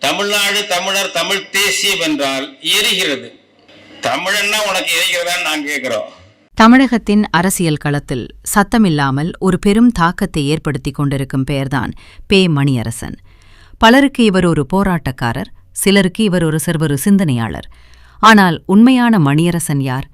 தமிழ்நாடு தமிழர் தமிழ் தேசியம் என்றால் எரிகிறது. தமிழன்னா உனக்கு எரிகிறதான்னு நான் கேட்கிறோம். தமிழகத்தின் அரசியல் களத்தில் சத்தமில்லாமல் ஒரு பெரும் தாக்கத்தை ஏற்படுத்திக் கொண்டிருக்கும் பெயர்தான் பே. மணியரசன். பலருக்கு இவர் ஒரு போராட்டக்காரர், சிலருக்கு இவர் ஒரு சிறுவரு சிந்தனையாளர். ஆனால் உண்மையான மணியரசன் யார்?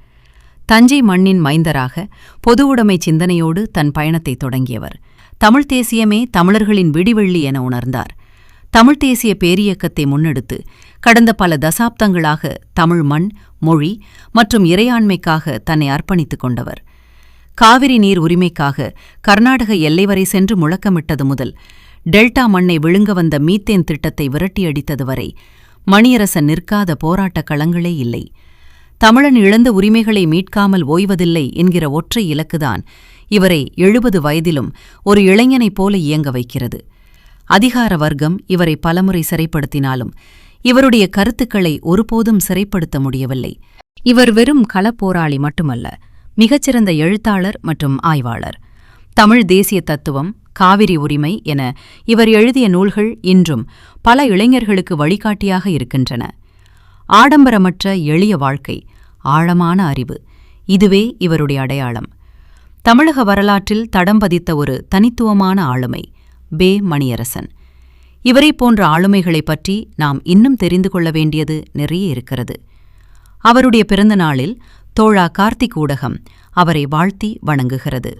தஞ்சை மண்ணின் மைந்தராக பொதுவுடைமை சிந்தனையோடு தன் பயணத்தை தொடங்கியவர். தமிழ்த் தேசியமே தமிழர்களின் விடிவெள்ளி என உணர்ந்தார். தமிழ்த் தேசிய பேரியக்கத்தை முன்னெடுத்து கடந்த பல தசாப்தங்களாக தமிழ் மண், மொழி மற்றும் இறையாண்மைக்காக தன்னை அர்ப்பணித்துக் கொண்டவர். காவிரி நீர் உரிமைக்காக கர்நாடக எல்லை வரை சென்று முழக்கமிட்டது முதல் டெல்டா மண்ணை விழுங்க வந்த மீத்தேன் திட்டத்தை விரட்டியடித்தது வரை மணியரசன் நிற்காத போராட்டக் களங்களே இல்லை. தமிழன் இழந்த உரிமைகளை மீட்காமல் ஓய்வதில்லை என்கிற ஒற்றை இலக்குதான் இவரை 70 வயதிலும் ஒரு இளைஞனைப் போல இயங்க வைக்கிறது. அதிகார வர்க்கம் இவரை பலமுறை சிறைப்படுத்தினாலும் இவருடைய கருத்துக்களை ஒருபோதும் சிறைப்படுத்த முடியவில்லை. இவர் வெறும் களப்போராளி மட்டுமல்ல, மிகச்சிறந்த எழுத்தாளர் மற்றும் ஆய்வாளர். தமிழ் தேசிய தத்துவம், காவிரி உரிமை என இவர் எழுதிய நூல்கள் இன்றும் பல இளைஞர்களுக்கு வழிகாட்டியாக இருக்கின்றன. ஆடம்பரமற்ற எளிய வாழ்க்கை, ஆழமான அறிவு, இதுவே இவருடைய அடையாளம். தமிழக வரலாற்றில் தடம் பதித்த ஒரு தனித்துவமான ஆளுமை பே. மணியரசன். இவரைப் போன்ற ஆளுமைகளைப் பற்றி நாம் இன்னும் தெரிந்து கொள்ள வேண்டியது நிறைய இருக்கிறது. அவருடைய பிறந்த நாளில் தோழா கார்த்திக் ஊடகம் அவரை வாழ்த்தி வணங்குகிறது.